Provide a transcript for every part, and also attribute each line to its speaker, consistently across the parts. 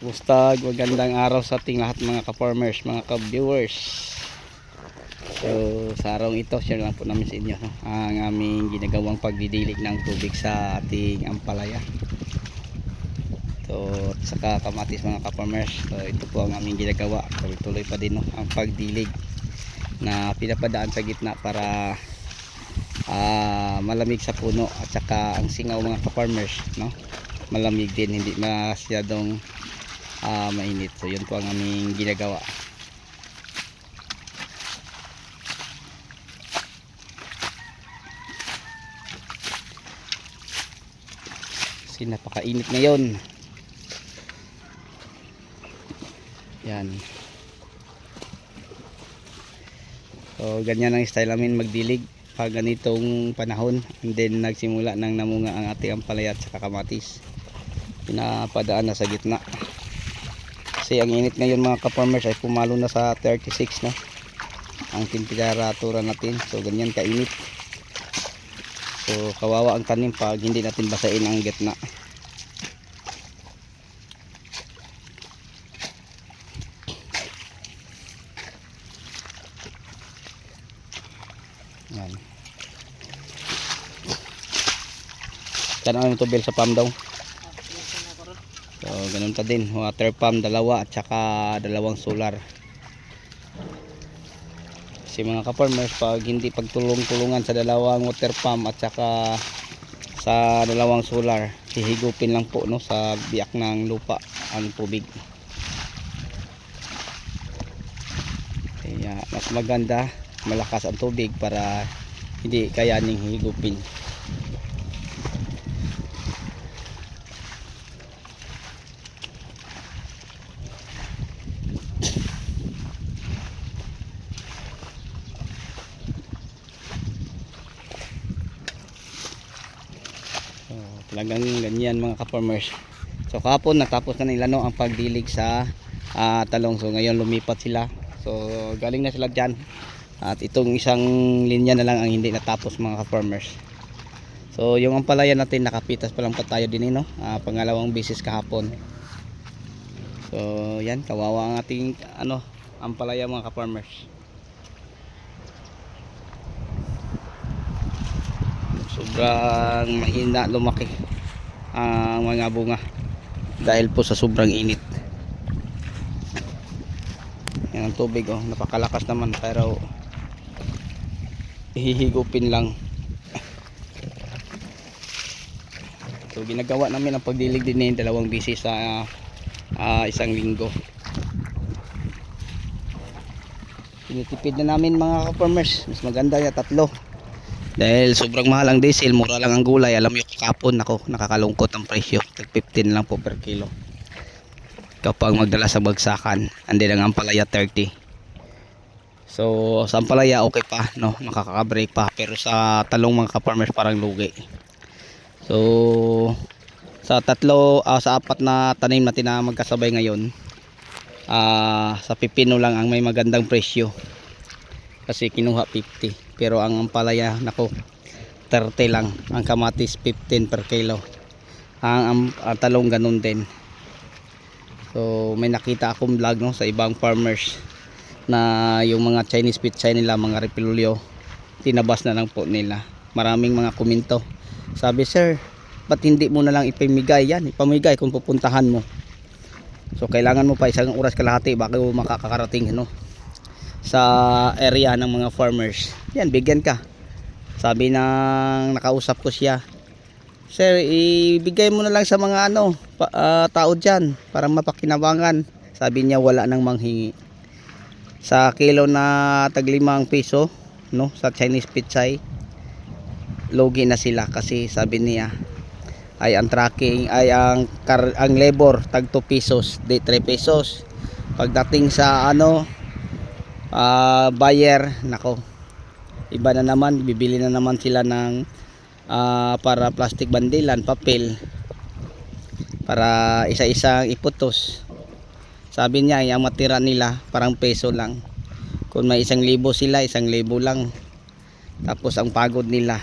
Speaker 1: Kumusta? Magandang araw sa ating lahat mga ka-farmers, mga ka-viewers. So sa araw ito, share lang po namin sa inyo ang aming ginagawang pagdidilig ng tubig sa ating ampalaya. So saka kamatis mga ka-farmers. So ito po ang aming ginagawa. Tuloy-tuloy pa din ang pagdilig na pinapadaan sa gitna para malamig sa puno at saka ang singaw mga ka-farmers, malamig din, hindi masyadong mainit. So yun po ang aming ginagawa. Kasi napakainit ngayon. Yan. So ganyan ang style namin magdilig pag ganitong panahon, and then nagsimula nang namunga ang ating ampalaya at saka kamatis. Pinapadaan na sa gitna. Kasi ang init ngayon mga ka-farmers ay pumalo na sa 36 ang temperatura natin. So ganyan kainit. So kawawa ang tanim pag hindi natin basain ang gitna. Yan. Kano ito bill sa pump daw? So ganun pa din, water pump dalawa at saka dalawang solar. Kasi mga ka-farmers, pag hindi pagtulong-tulungan sa dalawang water pump at saka sa dalawang solar, hihigupin lang po sa biyak ng lupa ang tubig. Kaya mas maganda malakas ang tubig para hindi kayaning higupin. Talagang ganyan mga ka-farmers. So kahapon natapos na nila ang pagdilig sa talong. So ngayon lumipat sila. So galing na sila dyan. At itong isang linya na lang ang hindi natapos mga ka-farmers. So yung ampalaya natin nakapitas pa lang pa tayo din pangalawang bisis kahapon. So yan, kawawa ang ating ampalaya mga ka-farmers. Sobrang mahina lumaki ang mga bunga dahil po sa sobrang init. Yan ang tubig, napakalakas naman, pero hihigupin lang. So ginagawa namin ang pagdilig din dalawang bisis sa isang linggo. Tinitipid na namin mga ka-farmers, mas maganda yung tatlo dahil sobrang mahal ang diesel, mura lang ang gulay. Alam nyo kakapon, nakakalungkot ang presyo, tag 15 lang po per kilo kapag magdala sa bagsakan, and then ang ampalaya 30. So sa ampalaya okay pa, makaka-break pa, pero sa talong mga ka-farmers parang lugi. So sa sa apat na tanim natin na magkasabay ngayon, sa pipino lang ang may magandang presyo kasi kinuha 50, pero ang ampalaya 30 lang, ang kamatis 15 per kilo, ang talong ganun din. So may nakita akong vlog sa ibang farmers na yung mga Chinese pitsay nila, mga repolyo, tinabas na lang po nila. Maraming mga komento, sabi, sir, ba't hindi mo na lang ipamigay yan, ipamigay kung pupuntahan mo. So kailangan mo pa isang oras kalahati bago makakarating sa area ng mga farmers. Yan, bigyan ka. Sabi ng nakausap ko siya, sir, ibigay mo na lang sa mga tao dyan para mapakinabangan. Sabi niya wala nang manghingi. Sa kilo na tag 5 piso sa Chinese pitsay, logi na sila kasi sabi niya ay ang tracking ay ang labor tag 2 pesos, di 3 pesos. Pagdating sa buyer, iba na naman, bibili na naman sila ng para plastic bandilan, papel para isa-isang iputos. Sabi niya yung matira nila parang peso lang. Kung may 1,000 sila, 1,000 lang. Tapos ang pagod nila,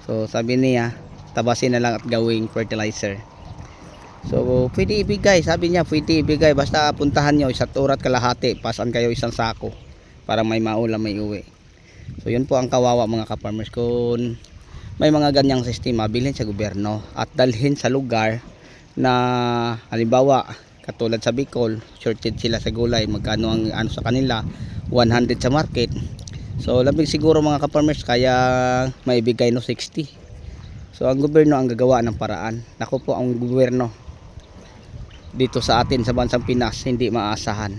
Speaker 1: So sabi niya tabasin na lang at gawing fertilizer. So pwede ibigay, sabi niya pwede ibigay, basta puntahan nyo 1 oras kalahati, pasan kayo 1 sako para may maulam may uwi. So yun po ang kawawa mga ka-farmers. Kung may mga ganyang sistema, bilhin sa gobyerno at dalhin sa lugar na halimbawa katulad sa Bicol, shorted sila sa gulay, magkano ang ano sa kanila, 100 sa market. So labing siguro mga ka-farmers kaya maibigay no 60. So ang gobyerno ang gagawa ng paraan. Nako po, ang gobyerno dito sa atin sa bansang Pinas hindi maasahan.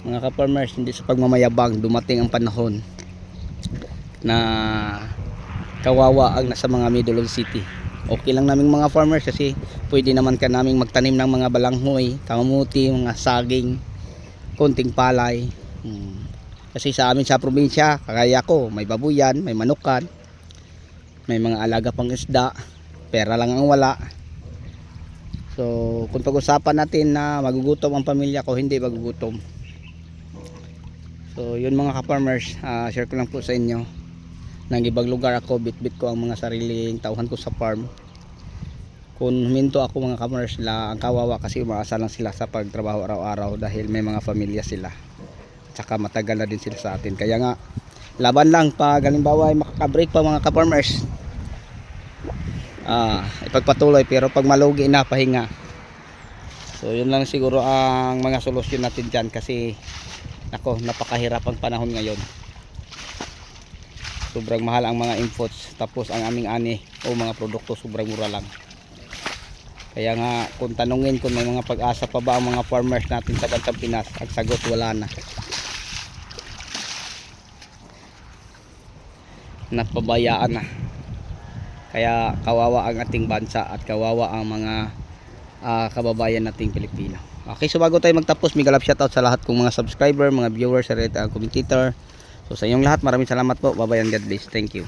Speaker 1: Mga ka-farmers, hindi sa pagmamayabang, dumating ang panahon na kawawa ang nasa mga Middle City. Okay lang naming mga farmers kasi pwede naman ka naming magtanim ng mga balanghoy, kamuti, mga saging, konting palay. Kasi sa amin sa probinsya, kagaya ko, may babuyan, may manukan, may mga alaga pang isda, pera lang ang wala. So kung pag-usapan natin na magugutom ang pamilya ko, hindi magugutom. So yun mga ka-farmers, share ko lang po sa inyo. Nang ibang lugar ako, bit-bit ko ang mga sariling tauhan ko sa farm. Kung huminto ako mga ka-farmers, ang kawawa kasi umaasa lang sila sa pagtrabaho araw-araw dahil may mga pamilya sila. Tsaka matagal na din sila sa atin. Kaya nga, laban lang pag halimbawa ay makaka-break pa mga ka-farmers. Ipagpatuloy, pero pag malugi na, pahinga. So yun lang siguro ang mga solusyon natin dyan kasi ako, napakahirap ang panahon ngayon. Sobrang mahal ang mga inputs, tapos ang aming ani o mga produkto sobrang mura lang. Kaya nga kung tanungin kung may mga pag-asa pa ba ang mga farmers natin sa bansang Pinas, ang sagot wala na. Napabayaan na. Kaya kawawa ang ating bansa at kawawa ang mga kababayan nating Pilipino. Okay, so bago tayo magtapos, mega love shoutout sa lahat kong mga subscriber, mga viewers, at commentator. So sa inyong lahat, maraming salamat po. Bye bye and God bless. Thank you.